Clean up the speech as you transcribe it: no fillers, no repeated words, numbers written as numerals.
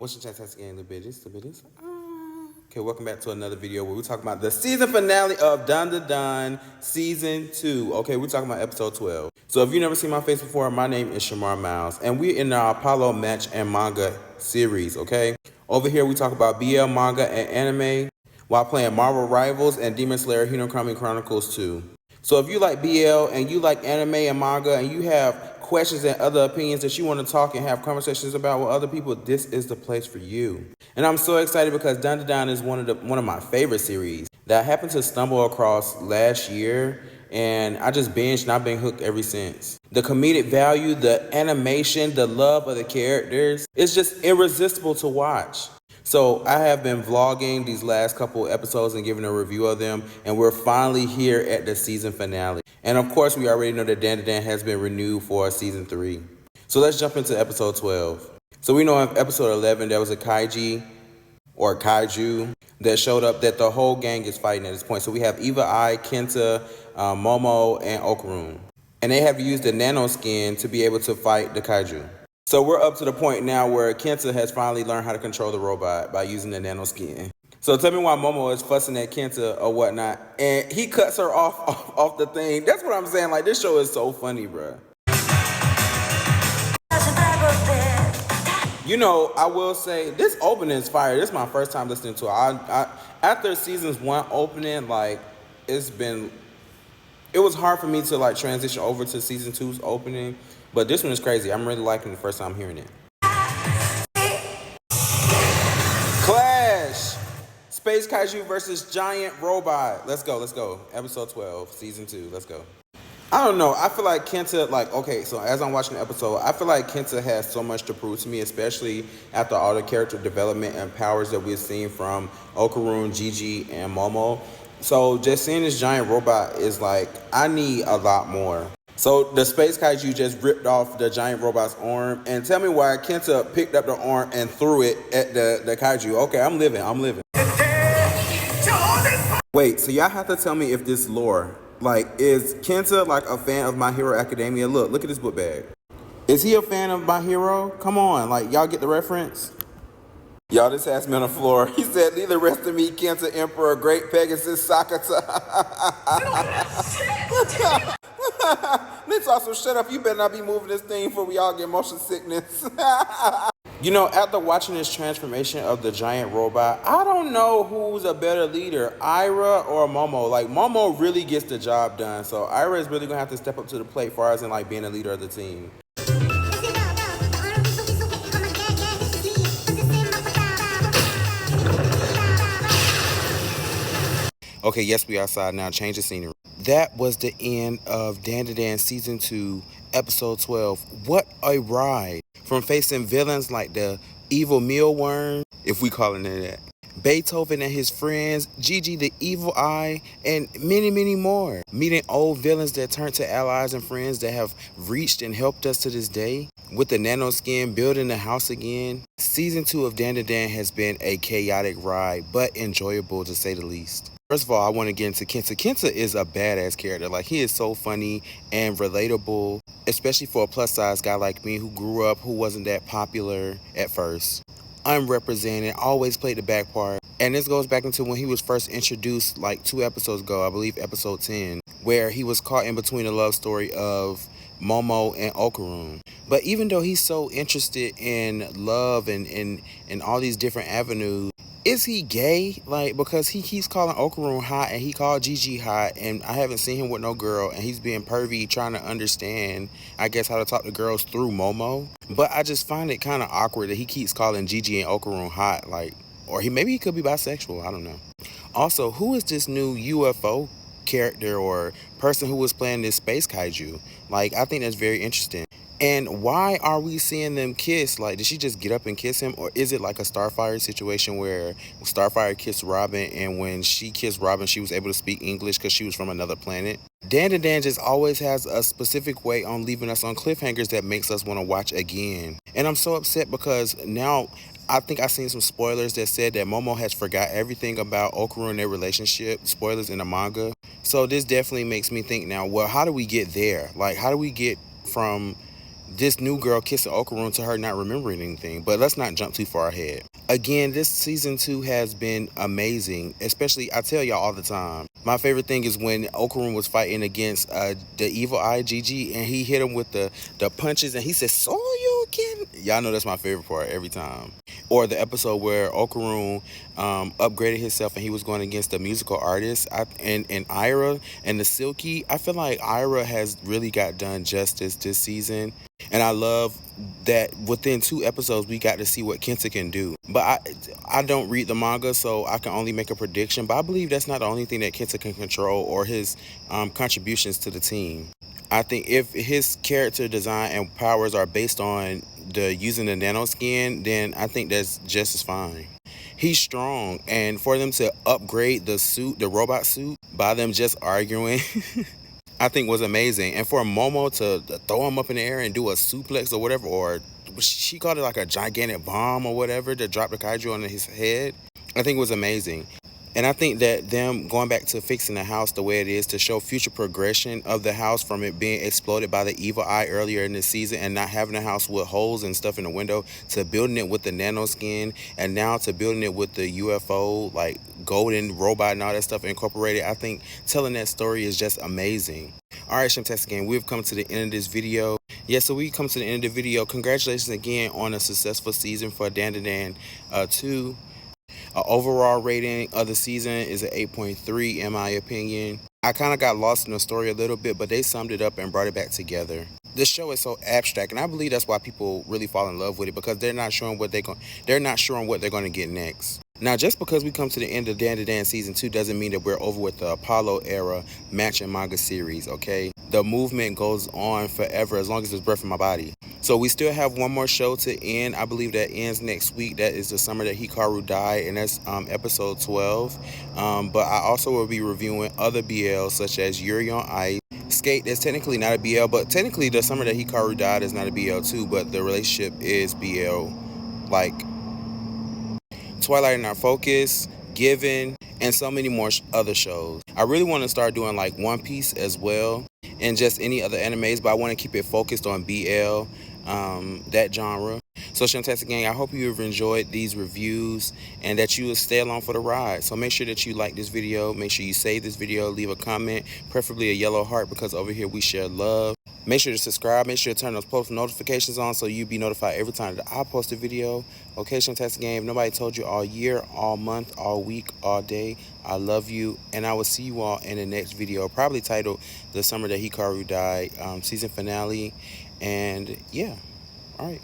What's your Shamtasticgang, the bitches? Okay, welcome back to another video where we're talking about the season finale of Dandadan Season 2. Okay, we're talking about episode 12. So if you've never seen my face before, my name is Shamar Miles, and we're in our Apollo Match and Manga series, okay? Over here, we talk about BL manga and anime while playing Marvel Rivals and Demon Slayer Hinokami Chronicles 2. So if you like BL and you like anime and manga and you have questions and other opinions that you want to talk and have conversations about with other people, this is the place for you. And I'm so excited because Dandadan is one of my favorite series that I happened to stumble across last year, and I just binged and I've been hooked ever since. The comedic value, the animation, the love of the characters, it's just irresistible to watch. So I have been vlogging these last couple episodes and giving a review of them, and we're finally here at the season finale. And of course, we already know that Dandadan has been renewed for season 3. So let's jump into episode 12. So we know in episode 11, there was a kaiju that showed up that the whole gang is fighting at this point. So we have Eva Ai, Kenta, Momo, and Okarun. And they have used the nano skin to be able to fight the kaiju. So we're up to the point now where Kenta has finally learned how to control the robot by using the nano skin. So tell me why Momo is fussing at Kenta or whatnot, and he cuts her off the thing. That's what I'm saying. Like, this show is so funny, bruh. You know, I will say, this opening is fire. This is my first time listening to it. After seasons 1 opening, like, it was hard for me to, like, transition over to season 2's opening. But this one is crazy. I'm really liking it the first time hearing it. Clash! Space Kaiju versus Giant Robot. Let's go. Episode 12, season 2. Let's go. I don't know. I feel like Kenta, okay, so as I'm watching the episode, I feel like Kenta has so much to prove to me, especially after all the character development and powers that we've seen from Okarun, Gigi, and Momo. So just seeing this giant robot is like, I need a lot more. So the Space Kaiju just ripped off the giant robot's arm, and tell me why Kenta picked up the arm and threw it at the kaiju. Okay, I'm living. Wait, so y'all have to tell me if this lore, is Kenta a fan of My Hero Academia? Look at this book bag. Is he a fan of My Hero? Come on, y'all get the reference? Y'all just asked me on the floor. He said, "Leave the rest of me, Kenta Emperor, Great Pegasus Sakata." Let's also shut up. You better not be moving this thing before we all get motion sickness. You know, after watching this transformation of the giant robot, I don't know who's a better leader, Ira or Momo. Momo really gets the job done, so Ira is really gonna have to step up to the plate for us and being a leader of the team. Okay, yes, we outside now. Change the scenery. That was the end of Dandadan Season 2, Episode 12. What a ride. From facing villains like the evil mealworm, if we calling it that, Beethoven and his friends, Gigi the Evil Eye, and many, many more. Meeting old villains that turned to allies and friends that have reached and helped us to this day. With the nano skin, building the house again. Season 2 of Dandadan has been a chaotic ride, but enjoyable to say the least. First of all, I want to get into Kenta. Kenta is a badass character. He is so funny and relatable, especially for a plus-size guy like me who grew up, who wasn't that popular at first. Unrepresented, always played the back part. And this goes back into when he was first introduced 2 episodes ago, I believe episode 10, where he was caught in between the love story of Momo and Okarun. But even though he's so interested in love and all these different avenues, is he gay? Because he keeps calling Okarun hot and he called Gigi hot, and I haven't seen him with no girl, and he's being pervy trying to understand, I guess, how to talk to girls through Momo. But I just find it kind of awkward that he keeps calling Gigi and Okarun hot, or maybe he could be bisexual, I don't know. Also, who is this new UFO character or person who was playing this Space Kaiju? I think that's very interesting. And why are we seeing them kiss? Did she just get up and kiss him? Or is it a Starfire situation where Starfire kissed Robin, and when she kissed Robin, she was able to speak English because she was from another planet? Dandadan just always has a specific way on leaving us on cliffhangers that makes us want to watch again. And I'm so upset because now I think I've seen some spoilers that said that Momo has forgot everything about Okarun and their relationship. Spoilers in the manga. So this definitely makes me think now, well, how do we get there? How do we get from this new girl kissing Okarun to her not remembering anything. But let's not jump too far ahead. Again, this season 2 has been amazing. Especially, I tell y'all all the time, my favorite thing is when Okarun was fighting against the evil eye Gigi, and he hit him with the punches, and he said, "So you can." Y'all know that's my favorite part every time. Or the episode where Okarun upgraded himself and he was going against the musical artist and Ira and the Silky. I feel like Ira has really got done justice this season. And I love that within 2 episodes we got to see what Kenta can do. But I don't read the manga, so I can only make a prediction. But I believe that's not the only thing that Kenta can control or his contributions to the team. I think if his character design and powers are based on the using the nanoskin, then I think that's just as fine. He's strong, and for them to upgrade the suit, the robot suit, by them just arguing, I think was amazing. And for Momo to throw him up in the air and do a suplex or whatever, or she called it like a gigantic bomb or whatever to drop the kaiju on his head, I think it was amazing. And I think that them going back to fixing the house the way it is to show future progression of the house from it being exploded by the evil eye earlier in the season and not having a house with holes and stuff in the window to building it with the nano skin and now to building it with the UFO, like golden robot and all that stuff incorporated. I think telling that story is just amazing. All right, Shamtasticgang, we've come to the end of this video. Yeah, so we come to the end of the video. Congratulations again on a successful season for Dandadan 2. Overall rating of the season is an 8.3 in my opinion. I kind of got lost in the story a little bit, but they summed it up and brought it back together. This show is so abstract, and I believe that's why people really fall in love with it, because they're not sure what they're going to get next. Now, just because we come to the end of Dandadan season 2 doesn't mean that we're over with the Apollo era Match Manga series, okay? The movement goes on forever as long as there's breath in my body. So we still have one more show to end. I believe that ends next week. That is the summer that Hikaru died, and that's episode 12. But I also will be reviewing other BLs such as Yuri on Ice, Skate. That's technically not a BL, but technically the summer that Hikaru died is not a BL too, but the relationship is BL. Like Twilight in Our Focus, Given, and so many more other shows. I really want to start doing like One Piece as well and just any other animes, but I want to keep it focused on BL, that genre. So Shamtasticgang, I hope you have enjoyed these reviews and that you will stay along for the ride. So make sure that you like this video, make sure you save this video, leave a comment, preferably a yellow heart, because over here we share love. Make sure to subscribe, make sure to turn those post notifications on so you'll be notified every time that I post a video. Okay, Shamtasticgang, if nobody told you all year, all month, all week, all day, I love you, and I will see you all in the next video, probably titled The Summer That Hikaru Died, season finale. And yeah, all right.